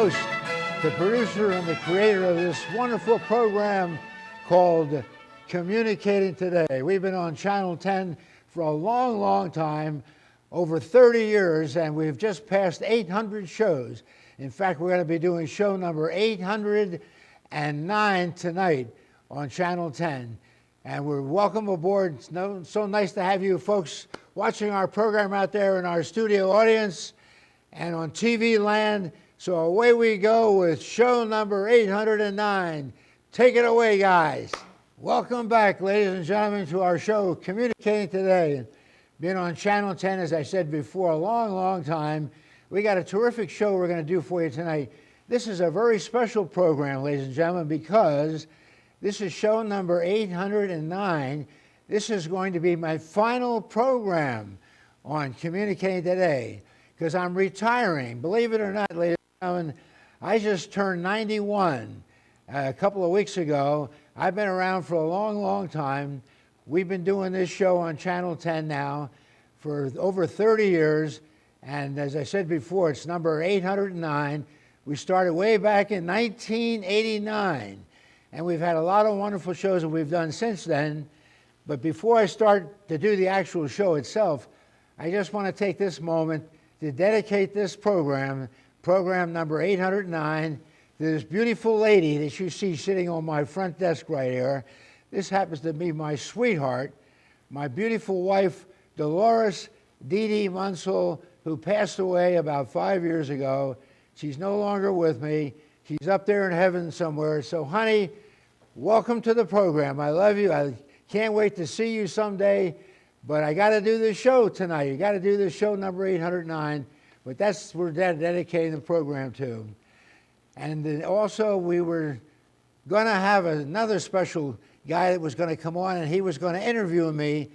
host, the producer and the creator of this wonderful program called Communicating Today. We've been on Channel 10 for a long, long time, over 30 years, and we've just passed 800 shows. In fact, we're going to be doing show number 809 tonight on Channel 10. And we're welcome aboard. It's so nice to have you folks watching our program out there in our studio audience and on TV land. So away we go with show number 809. Take it away, guys. Welcome back, ladies and gentlemen, to our show, Communicating Today. Been on Channel 10, as I said before, a long, long time. We got a terrific show we're going to do for you tonight. This is a very special program, ladies and gentlemen, because this is show number 809. This is going to be my final program on Communicating Today because I'm retiring. Believe it or not, ladies and gentlemen, I just turned 91 a couple of weeks ago. I've been around for a long, long time. We've been doing this show on Channel 10 now for over 30 years. And as I said before, it's number 809. We started way back in 1989. And we've had a lot of wonderful shows that we've done since then. But before I start to do the actual show itself, I just want to take this moment to dedicate this program number 809, to this beautiful lady that you see sitting on my front desk right here. This happens to be my sweetheart, my beautiful wife, Dolores Dee Monsul, who passed away about 5 years ago. She's no longer with me. She's up there in heaven somewhere. So, honey, welcome to the program. I love you. I can't wait to see you someday. But I got to do this show tonight. You got to do this show number 809. But that's we're dedicating the program to. And then also, we were going to have another special guy that was going to come on, and he was going to interview me,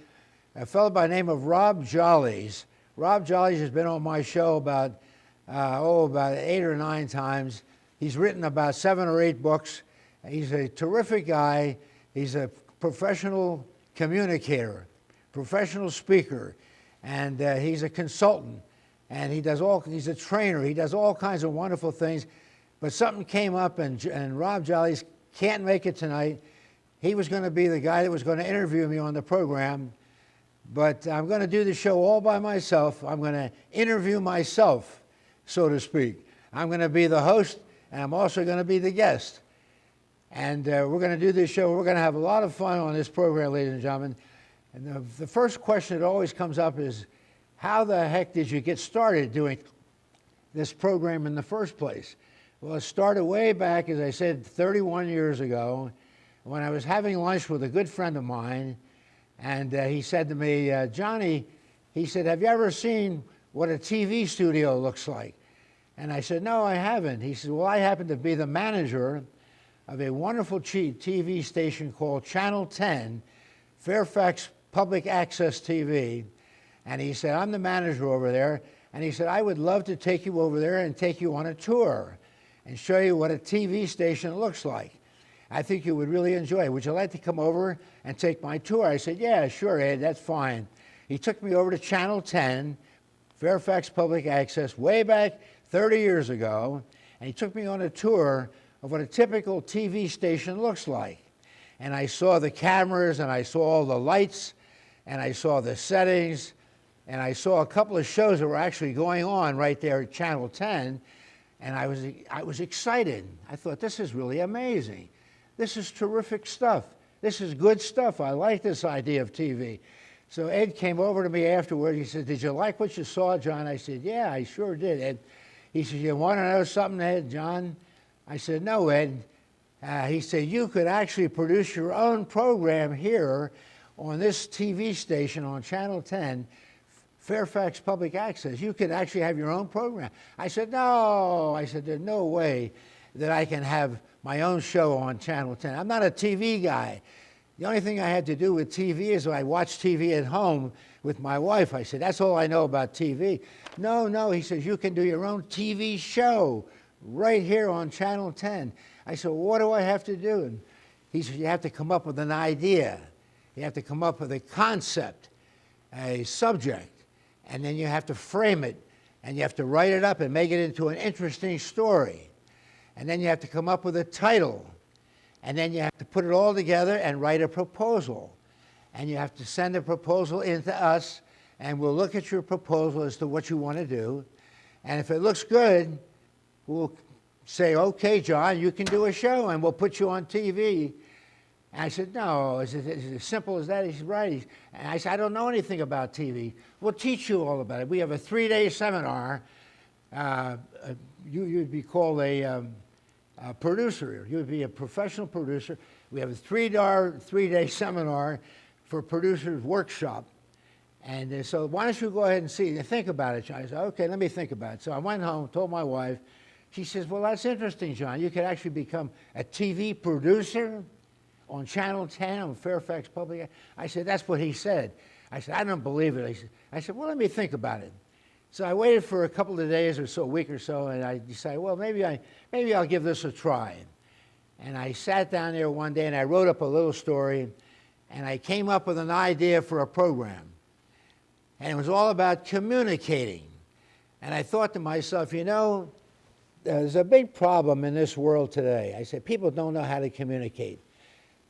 a fellow by the name of Rob Jollies. Rob Jollies has been on my show about 8 or 9 times. He's written about 7 or 8 books. He's a terrific guy. He's a professional communicator, professional speaker, and he's a consultant. And he's a trainer. He does all kinds of wonderful things. But something came up, and Rob Jollies can't make it tonight. He was going to be the guy that was going to interview me on the program. But I'm going to do the show all by myself. I'm going to interview myself, so to speak. I'm going to be the host, and I'm also going to be the guest. And we're going to do this show. We're going to have a lot of fun on this program, ladies and gentlemen. And the first question that always comes up is, how the heck did you get started doing this program in the first place? Well, it started way back, as I said, 31 years ago, when I was having lunch with a good friend of mine. And he said to me, Johnny, he said, have you ever seen what a TV studio looks like? And I said, no, I haven't. He said, well, I happen to be the manager of a wonderful TV station called Channel 10, Fairfax Public Access TV. And he said, I'm the manager over there. And he said, I would love to take you over there and take you on a tour and show you what a TV station looks like. I think you would really enjoy it. Would you like to come over and take my tour? I said, yeah, sure, Ed, that's fine. He took me over to Channel 10, Fairfax Public Access, way back 30 years ago, and he took me on a tour of what a typical TV station looks like. And I saw the cameras, and I saw all the lights, and I saw the settings, and I saw a couple of shows that were actually going on right there at Channel 10, and I was excited. I thought, this is really amazing. This is terrific stuff. This is good stuff. I like this idea of TV. So Ed came over to me afterward. He said, did you like what you saw, John? I said, yeah, I sure did, Ed. He said, you want to know something, Ed, John? I said, no, Ed. He said, you could actually produce your own program here on this TV station on Channel 10, Fairfax Public Access. You could actually have your own program. I said, no. I said, there's no way that I can have my own show on Channel 10. I'm not a TV guy. The only thing I had to do with TV is I watch TV at home with my wife. I said, that's all I know about TV. No, he says, you can do your own TV show right here on Channel 10. I said, well, what do I have to do? And he said, you have to come up with an idea. You have to come up with a concept, a subject, and then you have to frame it, and you have to write it up and make it into an interesting story. and then you have to come up with a title, and then you have to put it all together and write a proposal. And you have to send the proposal in to us, and we'll look at your proposal as to what you want to do. And if it looks good, we'll say, okay, John, you can do a show, and we'll put you on TV. And I said, no, is it as simple as that? He said, right. And I said, I don't know anything about TV. We'll teach you all about it. We have a 3-day seminar. You'd be called a producer. You would be a professional producer. We have a 3-day seminar for producers workshop. And so why don't you go ahead and think about it, John? I said, okay, let me think about it. So I went home, told my wife. She says, well, that's interesting, John. You could actually become a TV producer on Channel 10 on Fairfax Public. I said, that's what he said. I said, I don't believe it. I said, well, let me think about it. So I waited for a couple of days or so, a week or so, and I decided, well, maybe I'll give this a try. And I sat down there one day and I wrote up a little story, and I came up with an idea for a program. And it was all about communicating. And I thought to myself, you know, there's a big problem in this world today. I said, people don't know how to communicate.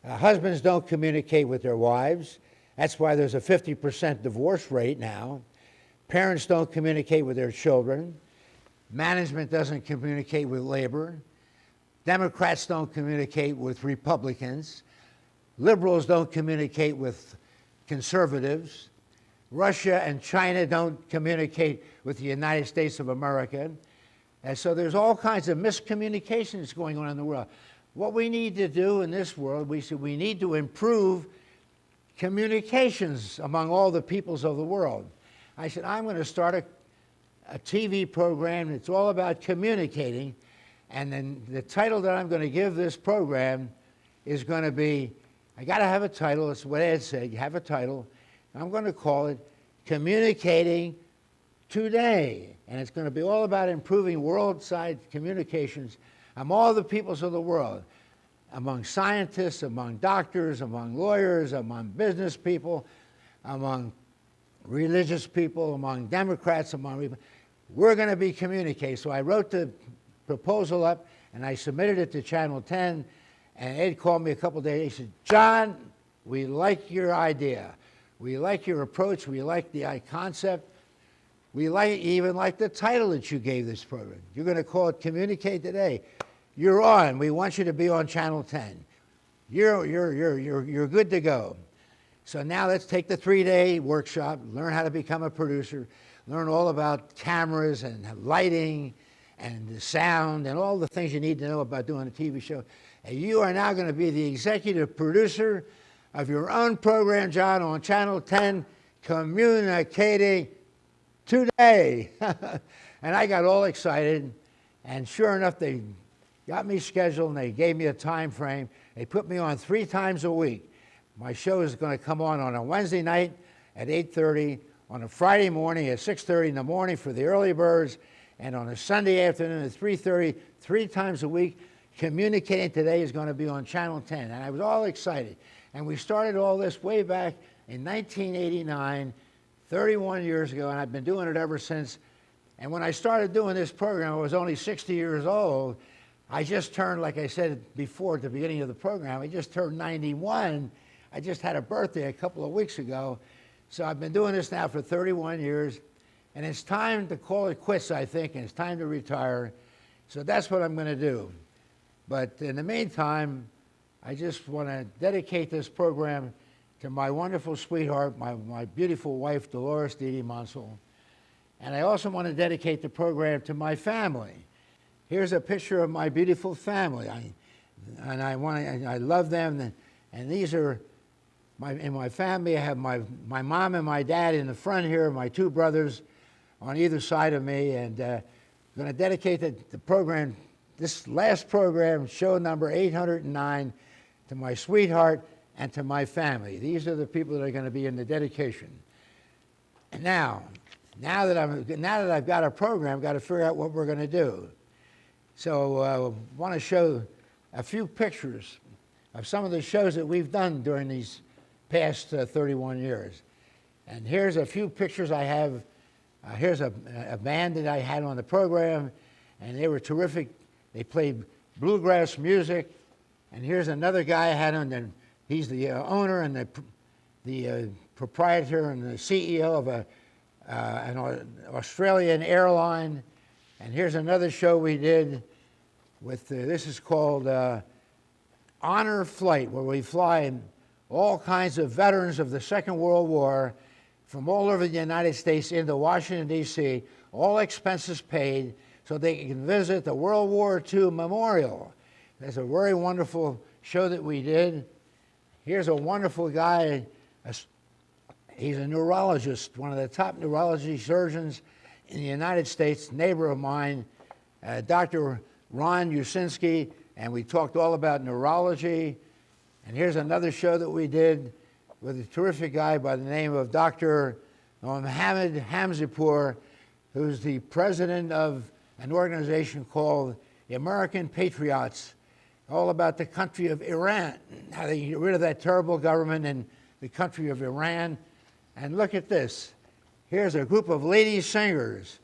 Husbands don't communicate with their wives. That's why there's a 50% divorce rate now. Parents don't communicate with their children. Management doesn't communicate with labor. Democrats don't communicate with Republicans. Liberals don't communicate with conservatives. Russia and China don't communicate with the United States of America. And so there's all kinds of miscommunications going on in the world. What we need to do in this world, we need to improve communications among all the peoples of the world. I said, I'm going to start a TV program that's all about communicating, and then the title that I'm going to give this program is going to be, I got to have a title, it's what Ed said, you have a title. I'm going to call it Communicating Today, and it's going to be all about improving world-side communications among all the peoples of the world, among scientists, among doctors, among lawyers, among business people, among religious people, among Democrats, we're going to be communicating. So I wrote the proposal up, and I submitted it to Channel 10, and Ed called me a couple of days. He said, John, we like your idea. We like your approach. We like the concept. We even like the title that you gave this program. You're going to call it Communicate Today. You're on. We want you to be on Channel 10. You're good to go. So now let's take the 3-day workshop, learn how to become a producer, learn all about cameras and lighting and the sound and all the things you need to know about doing a TV show. And you are now going to be the executive producer of your own program, John, on Channel 10, Communicating Today. And I got all excited, and sure enough, they got me scheduled, and they gave me a time frame. They put me on 3 times a week. My show is going to come on a Wednesday night at 8:30, on a Friday morning at 6:30 in the morning for the early birds, and on a Sunday afternoon at 3:30, 3 times a week. Communicating Today is going to be on Channel 10, and I was all excited. And we started all this way back in 1989, 31 years ago, and I've been doing it ever since. And when I started doing this program, I was only 60 years old. I just turned, like I said before at the beginning of the program, I just turned 91. I just had a birthday a couple of weeks ago. So I've been doing this now for 31 years. And it's time to call it quits, I think, and it's time to retire. So that's what I'm going to do. But in the meantime, I just want to dedicate this program to my wonderful sweetheart, my beautiful wife, Dolores Dede Monsul. And I also want to dedicate the program to my family. Here's a picture of my beautiful family. I love them. And these are, in my family, I have my mom and my dad in the front here, my 2 brothers on either side of me. And I'm going to dedicate the program, this last program, show number 809, to my sweetheart and to my family. These are the people that are going to be in the dedication. And now that I've got a program, I've got to figure out what we're going to do. So I want to show a few pictures of some of the shows that we've done during these past 31 years. And here's a few pictures I have. Here's a band that I had on the program, and they were terrific. They played bluegrass music. And here's another guy I had on, and he's the owner and the proprietor and the CEO of an Australian airline. And here's another show we did with, this is called Honor Flight, where we fly all kinds of veterans of the Second World War from all over the United States into Washington, D.C., all expenses paid, so they can visit the World War II Memorial. That's a very wonderful show that we did. Here's a wonderful guy. He's a neurologist, one of the top neurology surgeons in the United States, neighbor of mine, Dr. Ron Usinski, and we talked all about neurology. And here's another show that we did with a terrific guy by the name of Dr. Mohammed Hamzipur, who's the president of an organization called the American Patriots, all about the country of Iran, how they get rid of that terrible government in the country of Iran. And look at this. Here's a group of lady singers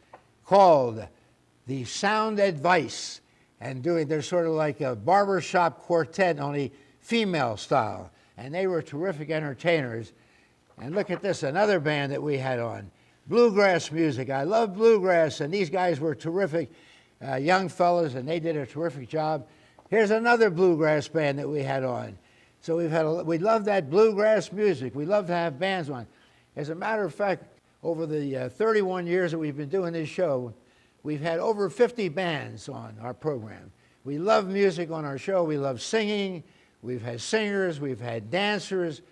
called the Sound Advice, and they're sort of like a barbershop quartet, only female style. And they were terrific entertainers. And look at this, another band that we had on. Bluegrass music. I love bluegrass, and these guys were terrific young fellas, and they did a terrific job. Here's another bluegrass band that we had on. So we love that bluegrass music. We love to have bands on. As a matter of fact, over the 31 years that we've been doing this show, we've had over 50 bands on our program. We love music on our show. We love singing. We've had singers. We've had dancers.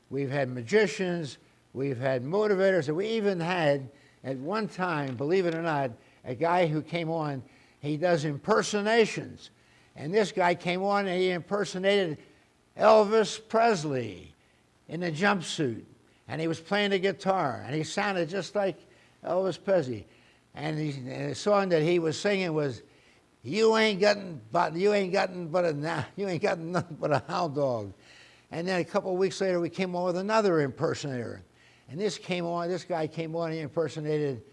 We've had magicians. We've had motivators. And we even had, at one time, believe it or not, a guy who came on. He does impersonations. And this guy came on and he impersonated Elvis Presley in a jumpsuit. And he was playing the guitar. And he sounded just like Elvis Presley. And the song that he was singing was, you ain't got nothing but a hound dog. And then a couple of weeks later, we came on with another impersonator. And this guy came on, he impersonated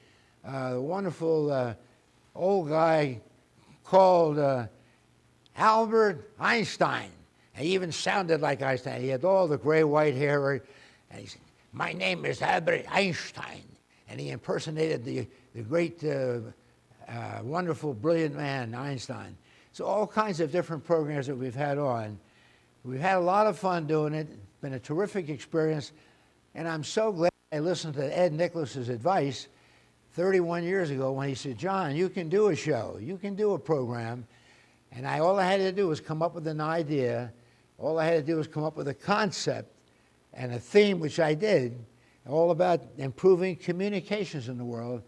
a wonderful old guy called Albert Einstein. And he even sounded like Einstein. He had all the gray white hair. And he said, my name is Albert Einstein. And he impersonated the great, wonderful, brilliant man, Einstein. So all kinds of different programs that we've had on. We've had a lot of fun doing it. It's been a terrific experience. And I'm so glad I listened to Ed Nicholas's advice 31 years ago when he said, John, you can do a show. You can do a program. And all I had to do was come up with an idea. All I had to do was come up with a concept and a theme, which I did, all about improving communications in the world.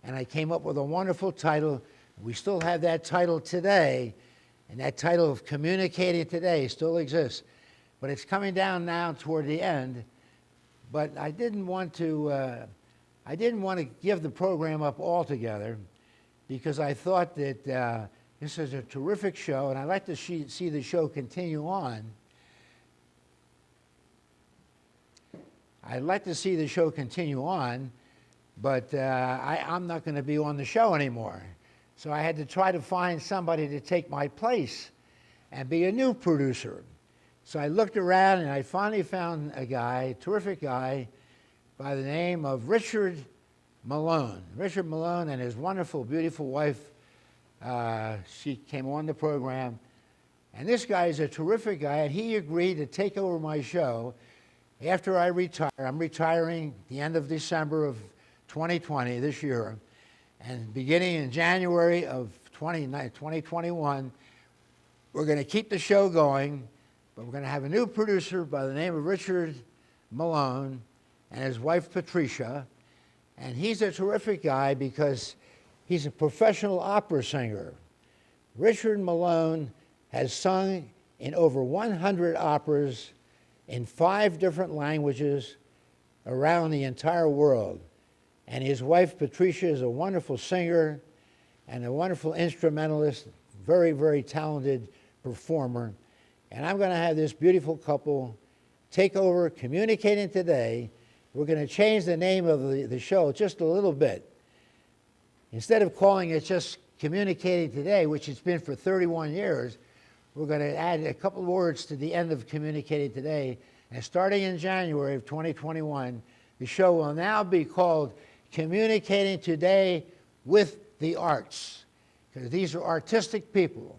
And I came up with a wonderful title. We still have that title today. And that title of Communicating Today still exists. But it's coming down now toward the end. But I didn't want to give the program up altogether because I thought that this is a terrific show, and I'd like to see the show continue on. I'd like to see the show continue on, but I'm not going to be on the show anymore. So I had to try to find somebody to take my place and be a new producer. So I looked around and I finally found a guy, a terrific guy, by the name of Richard Malone. Richard Malone and his wonderful, beautiful wife, she came on the program. And this guy is a terrific guy, and he agreed to take over my show after I retire. I'm retiring at the end of December of 2020, this year. And beginning in January of 2021, we're going to keep the show going, but we're going to have a new producer by the name of Richard Malone and his wife Patricia. And he's a terrific guy because he's a professional opera singer. Richard Malone has sung in over 100 operas in 5 different languages around the entire world. And his wife Patricia is a wonderful singer and a wonderful instrumentalist, very, very talented performer. And I'm going to have this beautiful couple take over Communicating Today. We're going to change the name of the show just a little bit. Instead of calling it just Communicating Today, which it's been for 31 years, we're going to add a couple of words to the end of Communicating Today. And starting in January of 2021, the show will now be called Communicating Today with the Arts, because these are artistic people.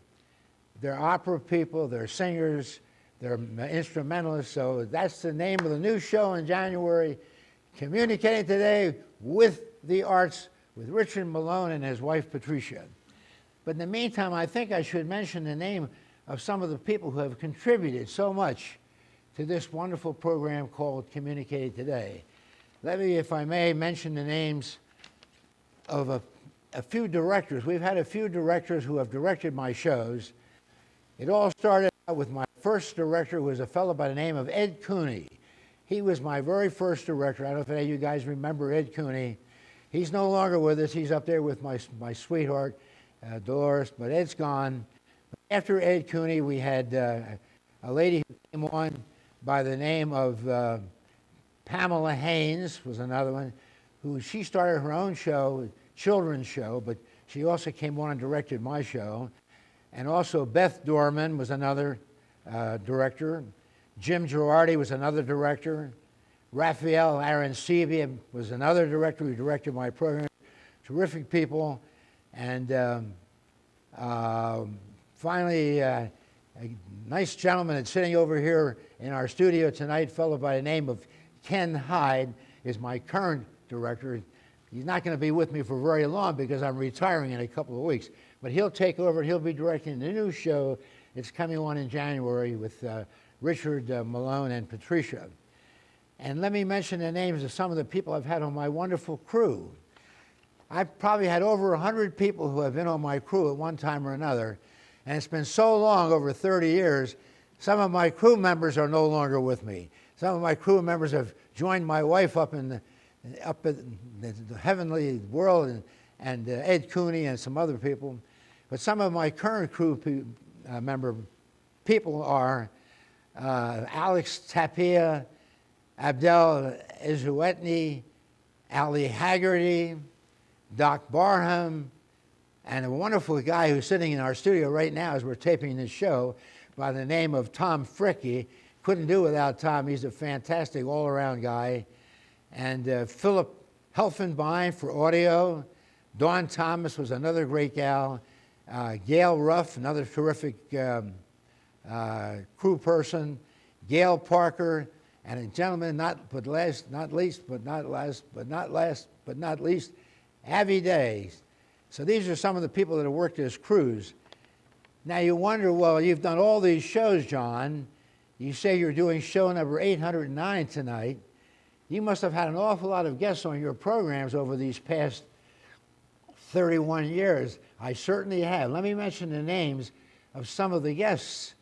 They're opera people, they're singers, they're instrumentalists. So that's the name of the new show in January, Communicating Today with the Arts, with Richard Malone and his wife Patricia. But in the meantime, I think I should mention the name of some of the people who have contributed so much to this wonderful program called Communicating Today. Let me, if I may, mention the names of a few directors. We've had a few directors who have directed my shows. It all started out with my first director, who was a fellow by the name of Ed Cooney. He was my very first director. I don't know if any of you guys remember Ed Cooney. He's no longer with us. He's up there with my sweetheart, Dolores, but Ed's gone. After Ed Cooney, we had a lady who came on by the name of Pamela Haynes, was another one, who she started her own show, children's show, but she also came on and directed my show. And also Beth Dorman was another director. Jim Girardi was another director. Raphael Arancibia was another director who directed my program. Terrific people. And finally, a nice gentleman that's sitting over here in our studio tonight, a fellow by the name of Ken Hyde, is my current director. He's not going to be with me for very long because I'm retiring in a couple of weeks. But he'll take over. He'll be directing the new show. It's coming on in January with Richard Malone and Patricia. And let me mention the names of some of the people I've had on my wonderful crew. I've probably had over 100 people who have been on my crew at one time or another. And it's been so long, over 30 years, some of my crew members are no longer with me. Some of my crew members have joined my wife up in the heavenly world, and Ed Cooney and some other people. But some of my current crew member people are Alex Tapia, Abdel Izuetni, Ali Haggerty, Doc Barham, and a wonderful guy who's sitting in our studio right now as we're taping this show by the name of Tom Fricke. Couldn't do without Tom. He's a fantastic all-around guy. And Philip Helfenbein for audio. Dawn Thomas was another great gal. Gail Ruff, another terrific crew person. Gail Parker, and a gentleman not least, Avi Day. So these are some of the people that have worked as crews. Now you wonder, well, you've done all these shows, John. You say you're doing show number 809 tonight. You must have had an awful lot of guests on your programs over these past 31 years. I certainly have. Let me mention the names of some of the guests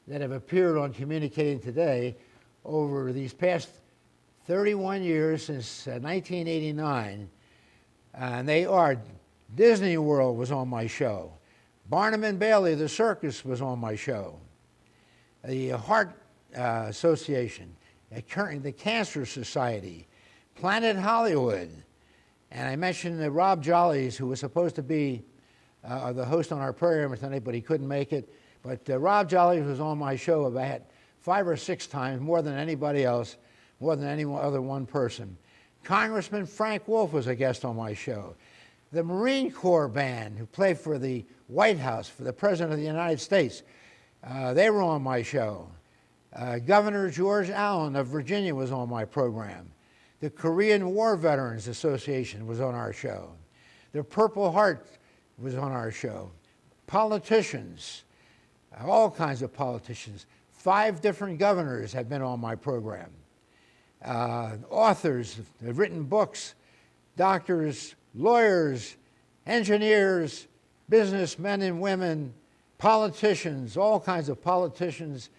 that have appeared on Communicating Today over these past 31 years since 1989. And they are: Disney World was on my show. Barnum and Bailey, the circus, was on my show. The Heart Association, the Cancer Society, Planet Hollywood. And I mentioned Rob Jollies, who was supposed to be the host on our program tonight, but he couldn't make it. But Rob Jollies was on my show about 5 or 6 times, more than anybody else, more than any other one person. Congressman Frank Wolf was a guest on my show. The Marine Corps band, who played for the White House, for the President of the United States, they were on my show. Governor George Allen of Virginia was on my program. The Korean War Veterans Association was on our show. The Purple Heart was on our show. Politicians, all kinds of politicians. 5 different governors have been on my program. Authors have written books, doctors, lawyers, engineers, businessmen and women, politicians, all kinds of politicians,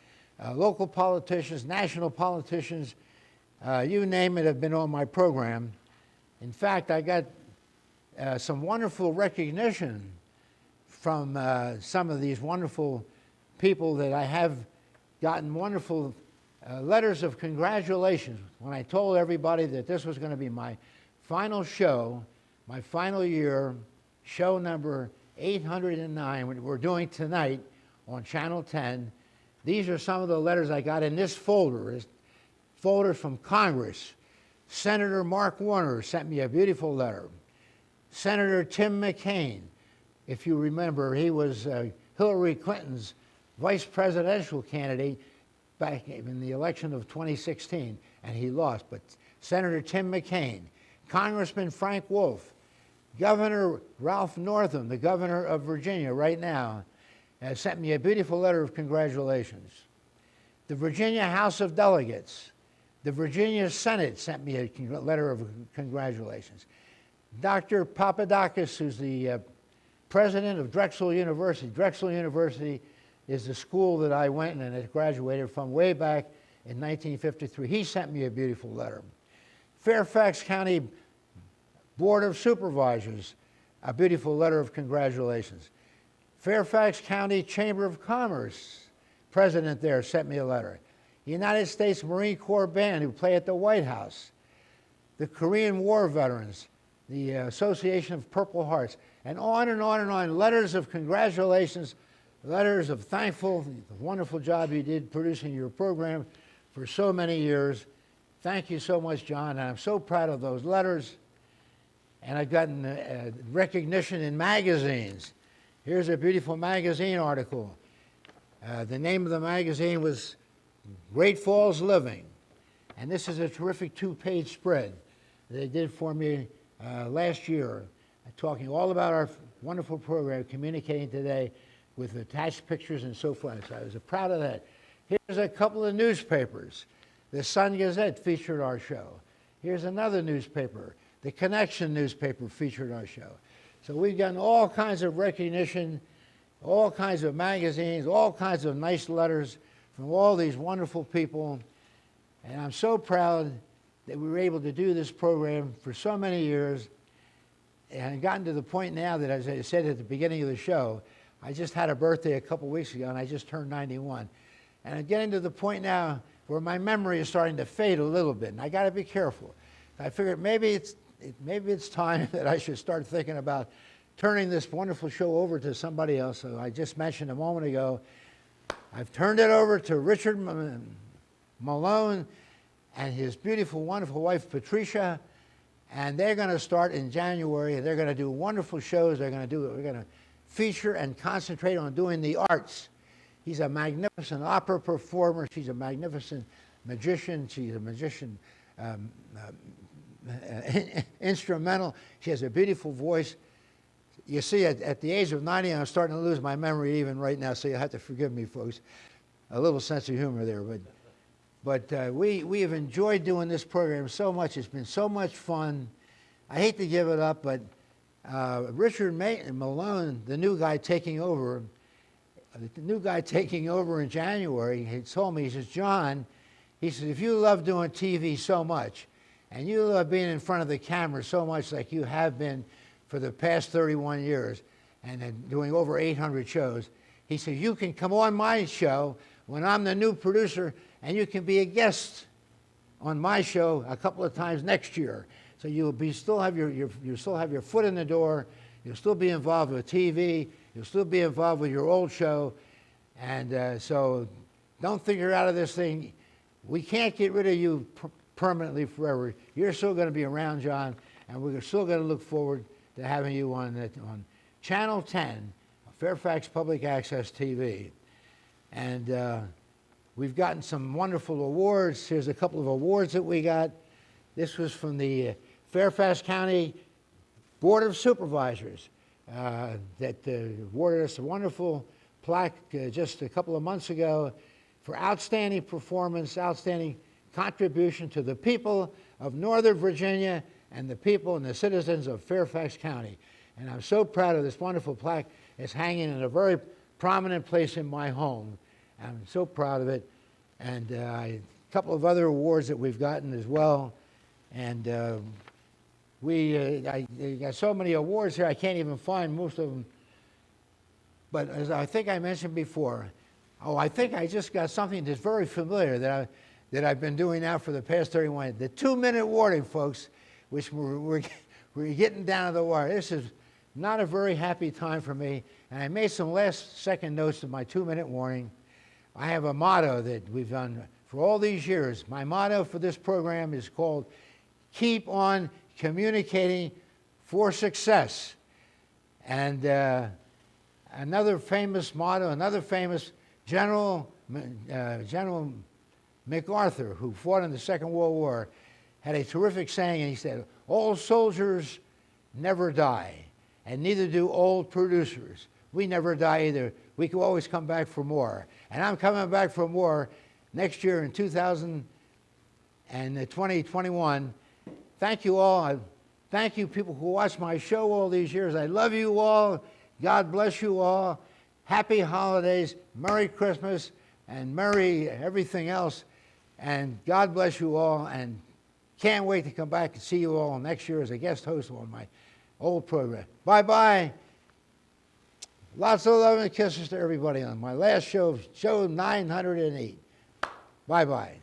local politicians, national politicians, you name it, have been on my program. In fact, I got some wonderful recognition from some of these wonderful people that I have gotten wonderful letters of congratulations when I told everybody that this was going to be my final show, my final year, show number 809, what we're doing tonight on Channel 10. These are some of the letters I got in this folder. It's folders from Congress. Senator Mark Warner sent me a beautiful letter. Senator Tim McCain, if you remember, he was Hillary Clinton's vice presidential candidate back in the election of 2016, and he lost. But Senator Tim McCain, Congressman Frank Wolf, Governor Ralph Northam, the governor of Virginia right now, has sent me a beautiful letter of congratulations. The Virginia House of Delegates, the Virginia Senate sent me a letter of congratulations. Dr. Papadakis, who's the president of Drexel University. Drexel University is the school that I went and graduated from way back in 1953. He sent me a beautiful letter. Fairfax County Board of Supervisors, a beautiful letter of congratulations. Fairfax County Chamber of Commerce, president there sent me a letter. The United States Marine Corps Band, who play at the White House. The Korean War Veterans, the Association of Purple Hearts, and on and on and on. Letters of congratulations, letters of thankful, the wonderful job you did producing your program for so many years. Thank you so much, John, and I'm so proud of those letters. And I've gotten recognition in magazines. Here's a beautiful magazine article. The name of the magazine was Great Falls Living. And this is a terrific two-page spread they did for me last year, talking all about our wonderful program, Communicating Today, with attached pictures and so forth. So I was proud of that. Here's a couple of newspapers. The Sun Gazette featured our show. Here's another newspaper. The Connection newspaper featured our show. So we've gotten all kinds of recognition, all kinds of magazines, all kinds of nice letters from all these wonderful people. And I'm so proud that we were able to do this program for so many years. And I've gotten to the point now that, as I said at the beginning of the show, I just had a birthday a couple weeks ago, and I just turned 91. And I'm getting to the point now where my memory is starting to fade a little bit, and I got to be careful. I figured maybe it's time that I should start thinking about turning this wonderful show over to somebody else. So I just mentioned a moment ago, I've turned it over to Richard Malone and his beautiful, wonderful wife, Patricia, and they're going to start in January. They're going to do wonderful shows. We're going to feature and concentrate on doing the arts. He's a magnificent opera performer. She's a magnificent magician. She's a magician instrumental. She has a beautiful voice. You see, at the age of 90, I'm starting to lose my memory even right now, so you'll have to forgive me, folks. A little sense of humor there. But we have enjoyed doing this program so much. It's been so much fun. I hate to give it up, but Richard Malone, the new guy taking over in January, he told me, he says, John, he says, if you love doing TV so much, and you love being in front of the camera so much like you have been for the past 31 years, and doing over 800 shows, he said, you can come on my show when I'm the new producer, and you can be a guest on my show a couple of times next year. So you'll still have your foot in the door. You'll still be involved with TV. You'll still be involved with your old show. And so don't think you're out of this thing. We can't get rid of you permanently forever. You're still going to be around, John, and we're still going to look forward to having you on Channel 10, Fairfax Public Access TV. And we've gotten some wonderful awards. Here's a couple of awards that we got. This was from the Fairfax County Board of Supervisors that awarded us a wonderful plaque just a couple of months ago for outstanding performance, outstanding contribution to the people of Northern Virginia and the people and the citizens of Fairfax County. And I'm so proud of this wonderful plaque. It's hanging in a very prominent place in my home. I'm so proud of it. And a couple of other awards that we've gotten as well. And I got so many awards here, I can't even find most of them. But as I think I mentioned before, I think I just got something that's very familiar that I've been doing now for the past 31 years. The 2-minute warning, folks, which we're getting down to the wire. not a very happy time for me, and I made some last-second notes of my 2-minute warning. I have a motto that we've done for all these years. My motto for this program is called Keep on Communicating for Success. And another famous motto, another famous General MacArthur, who fought in the Second World War, had a terrific saying, and he said, "Old soldiers never die, and neither do old producers." We never die either. We can always come back for more. And I'm coming back for more next year in 2021. Thank you all. Thank you, people who watch my show all these years. I love you all. God bless you all. Happy holidays. Merry Christmas and Merry everything else. And God bless you all. And can't wait to come back and see you all next year as a guest host on my old program. Bye-bye. Lots of love and kisses to everybody on my last show, show 908. Bye-bye.